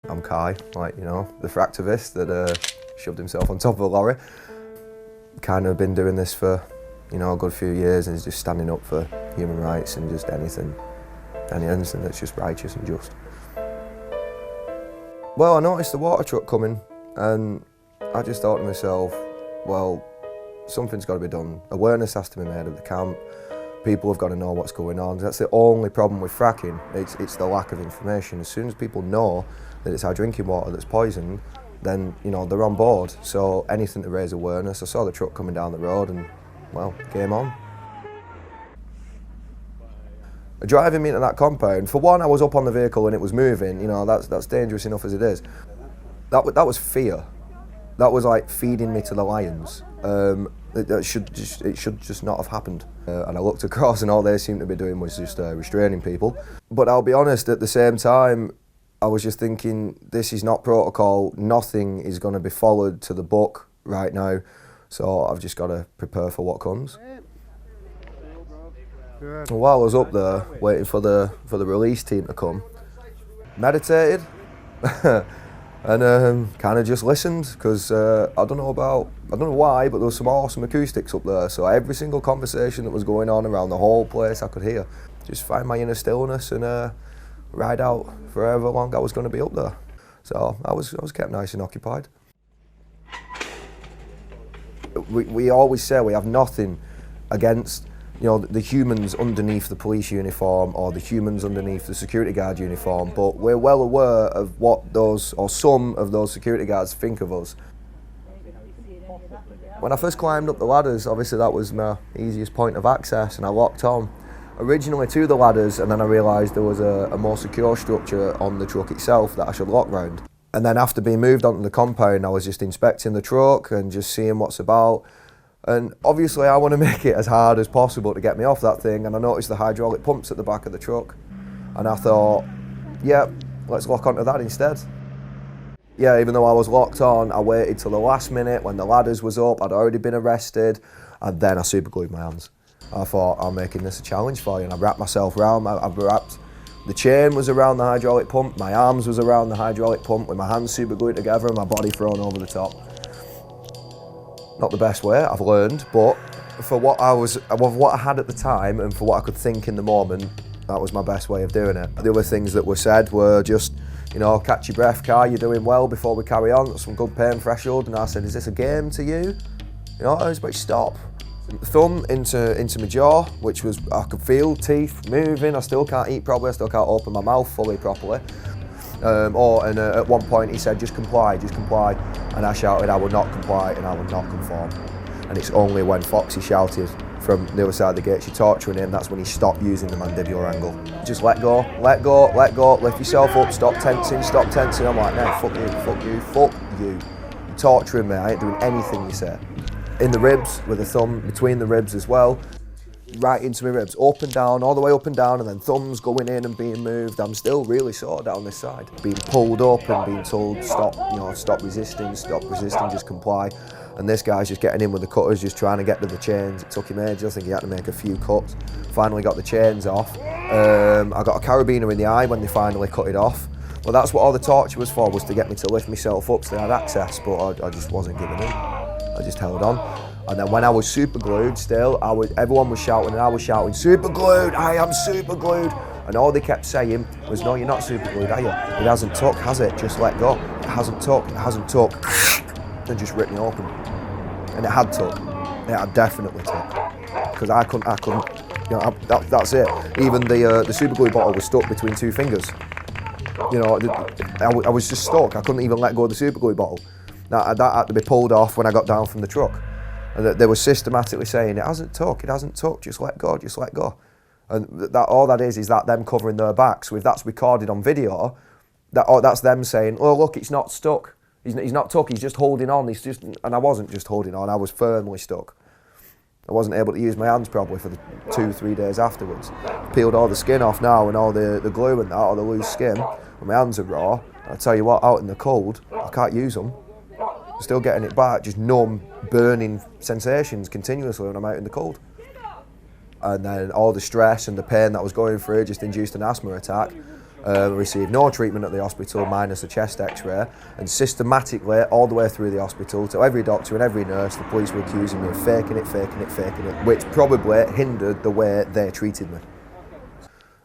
I'm Kai, like, you know, the fractivist that shoved himself on top of a lorry. Kind of been doing this for, you know, a good few years, and is just standing up for human rights and just anything that's just righteous and just. Well, I noticed the water truck coming, and I just thought to myself, well, something's got to be done. Awareness has to be made of the camp. People have got to know what's going on. That's the only problem with fracking. It's the lack of information. As soon as people know that it's our drinking water that's poisoned, then, you know, they're on board. So anything to raise awareness. I saw the truck coming down the road and, well, game on. Driving me into that compound, for one, I was up on the vehicle and it was moving. You know, that's dangerous enough as it is. That was fear. That was like feeding me to the lions. It should just not have happened. And I looked across and all they seemed to be doing was just restraining people. But I'll be honest, at the same time, I was just thinking, this is not protocol. Nothing is going to be followed to the book right now. So I've just got to prepare for what comes. And while I was up there waiting for the release team to come, meditated and kind of just listened, because I don't know why, but there was some awesome acoustics up there. So every single conversation that was going on around the whole place I could hear. Just find my inner stillness and ride out for however long I was going to be up there. So I was kept nice and occupied. We always say we have nothing against, you know, the humans underneath the police uniform or the humans underneath the security guard uniform, but we're well aware of what those, or some of those security guards think of us. When I first climbed up the ladders, obviously that was my easiest point of access, and I locked on originally to the ladders, and then I realised there was a more secure structure on the truck itself that I should lock round. And then after being moved onto the compound, I was just inspecting the truck and just seeing what's about. And obviously I want to make it as hard as possible to get me off that thing, and I noticed the hydraulic pumps at the back of the truck, and I thought, yeah, let's lock onto that instead. Yeah, even though I was locked on, I waited till the last minute when the ladders was up. I'd already been arrested, and then I super glued my hands. I thought, I'm making this a challenge for you, and I wrapped myself around. The chain was around the hydraulic pump, my arms was around the hydraulic pump with my hands super glued together and my body thrown over the top. Not the best way, I've learned, but for what I had at the time and for what I could think in the moment, that was my best way of doing it. The other things that were said were just, you know, catch your breath, Kai, you're doing well before we carry on. Some good pain threshold. And I said, is this a game to you? You know, I was like, stop. Thumb into my jaw, which was, I could feel teeth moving. I still can't eat properly, I still can't open my mouth fully properly. And at one point he said, just comply. And I shouted, I will not comply and I will not conform. And it's only when Foxy shouted from the other side of the gate, you're torturing him, that's when he stopped using the mandibular angle. Just let go, lift yourself up, stop tensing. I'm like, no, fuck you. You're torturing me, I ain't doing anything you say. In the ribs, with a thumb between the ribs as well. Right into my ribs, up and down, all the way up and down, and then thumbs going in and being moved. I'm still really sore down this side. Being pulled up and being told, stop resisting, just comply. And this guy's just getting in with the cutters, just trying to get to the chains. It took him ages, I think he had to make a few cuts. Finally got the chains off. I got a carabiner in the eye when they finally cut it off. Well, that's what all the torture was for, was to get me to lift myself up so they had access, but I just wasn't giving in. I just held on. And then when I was super glued still, everyone was shouting and I was shouting, super glued, I am super glued. And all they kept saying was, no, you're not super glued, are you? It hasn't took, has it? Just let go. It hasn't took. And just ripped me open. And it had took. It had definitely took. Because I couldn't, you know, that's it. Even the super glue bottle was stuck between two fingers. You know, I was just stuck. I couldn't even let go of the super glue bottle. That had to be pulled off when I got down from the truck. And they were systematically saying, it hasn't took, just let go. And all that is that them covering their backs. So if that's recorded on video, that's them saying, oh look, it's not stuck. He's not took, he's just holding on. And I wasn't just holding on, I was firmly stuck. I wasn't able to use my hands probably for the 2-3 days afterwards. Peeled all the skin off now and all the glue and that, all the loose skin. And my hands are raw. I tell you what, out in the cold, I can't use them. I'm still getting it back, just numb, burning sensations continuously when I'm out in the cold. And then all the stress and the pain that I was going through just induced an asthma attack. Received no treatment at the hospital minus a chest x-ray, and systematically all the way through the hospital to every doctor and every nurse the police were accusing me of faking it, which probably hindered the way they treated me.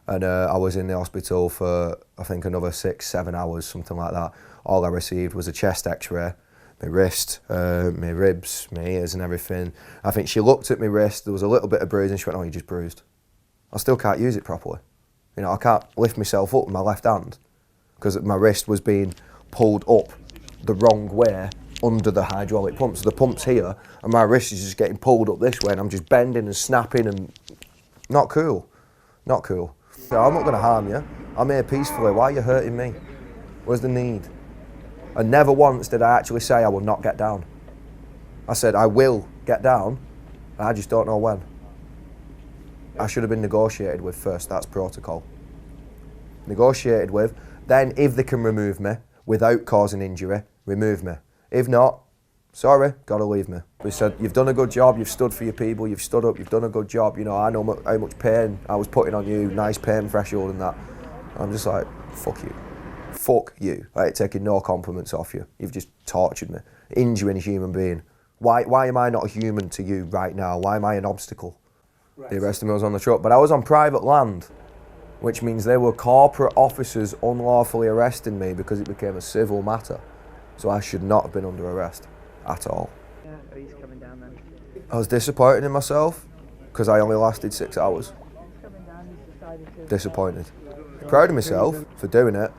And I was in the hospital for I think another 6-7 hours, something like that. All I received was a chest x-ray, my wrist, my ribs, my ears and everything. I think she looked at my wrist, there was a little bit of bruising, she went, "Oh, you just bruised." I still can't use it properly. You know, I can't lift myself up with my left hand because my wrist was being pulled up the wrong way under the hydraulic pump. So the pump's here and my wrist is just getting pulled up this way and I'm just bending and snapping and not cool, not cool. So I'm not going to harm you. I'm here peacefully. Why are you hurting me? Where's the need? And never once did I actually say I will not get down. I said I will get down, I just don't know when. I should have been negotiated with first, that's protocol. Negotiated with, then if they can remove me without causing injury, remove me. If not, sorry, gotta leave me. We said, you've done a good job, you've stood for your people, you've stood up, you've done a good job, you know, I know how much pain I was putting on you, nice pain threshold and that. I'm just like, fuck you. Fuck you. I ain't taking no compliments off you. You've just tortured me, injuring a human being. Why am I not a human to you right now? Why am I an obstacle? Right. They arrested me, I was on the truck, but I was on private land, which means they were corporate officers unlawfully arresting me because it became a civil matter. So I should not have been under arrest at all. Yeah, he's coming down then. I was disappointed in myself because I only lasted 6 hours. Disappointed. Proud of myself for doing it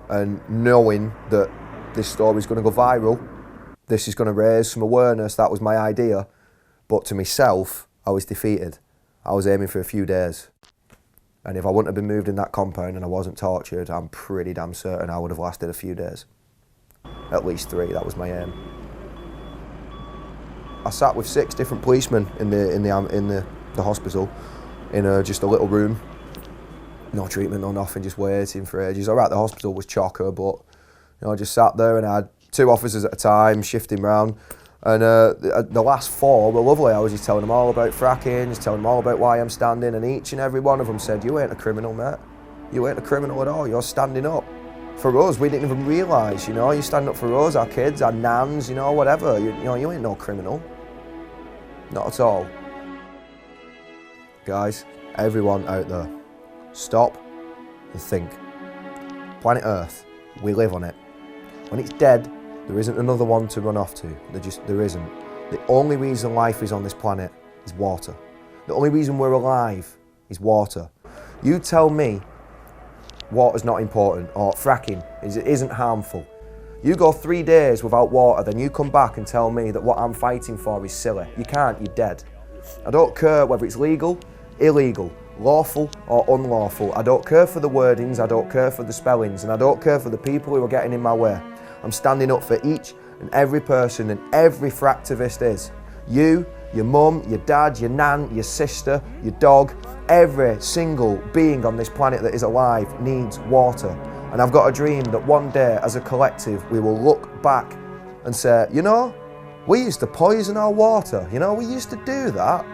and knowing that this story's going to go viral. This is going to raise some awareness, that was my idea. But to myself, I was defeated. I was aiming for a few days. And if I wouldn't have been moved in that compound and I wasn't tortured, I'm pretty damn certain I would have lasted a few days. At least 3, that was my aim. I sat with 6 different policemen in the hospital, in just a little room. No treatment, no nothing, just waiting for ages. All right, the hospital was chocker, but you know, I just sat there and I had 2 officers at a time, shifting round. And the last 4 were lovely. I was just telling them all about fracking, just telling them all about why I'm standing, and each and every one of them said, "You ain't a criminal, mate. You ain't a criminal at all. You're standing up for us. We didn't even realise, you know, you stand up for us, our kids, our nans, you know, whatever. You know, you ain't no criminal. Not at all." Guys, everyone out there, stop and think. Planet Earth, we live on it. When it's dead, there isn't another one to run off to. There isn't. The only reason life is on this planet is water. The only reason we're alive is water. You tell me water's not important or fracking isn't harmful. You go 3 days without water, then you come back and tell me that what I'm fighting for is silly. You can't, you're dead. I don't care whether it's legal, illegal, lawful or unlawful. I don't care for the wordings, I don't care for the spellings, and I don't care for the people who are getting in my way. I'm standing up for each and every person, and every fractivist is. You, your mum, your dad, your nan, your sister, your dog, every single being on this planet that is alive needs water. And I've got a dream that one day as a collective we will look back and say, you know, we used to poison our water, you know, we used to do that.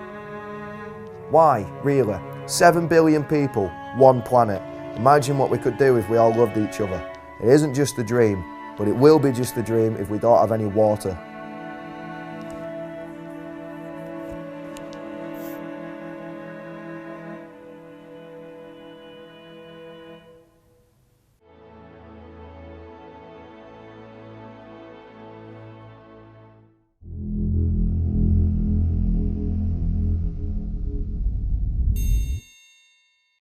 Why, really? 7 billion people, 1 planet. Imagine what we could do if we all loved each other. It isn't just a dream, but it will be just a dream if we don't have any water.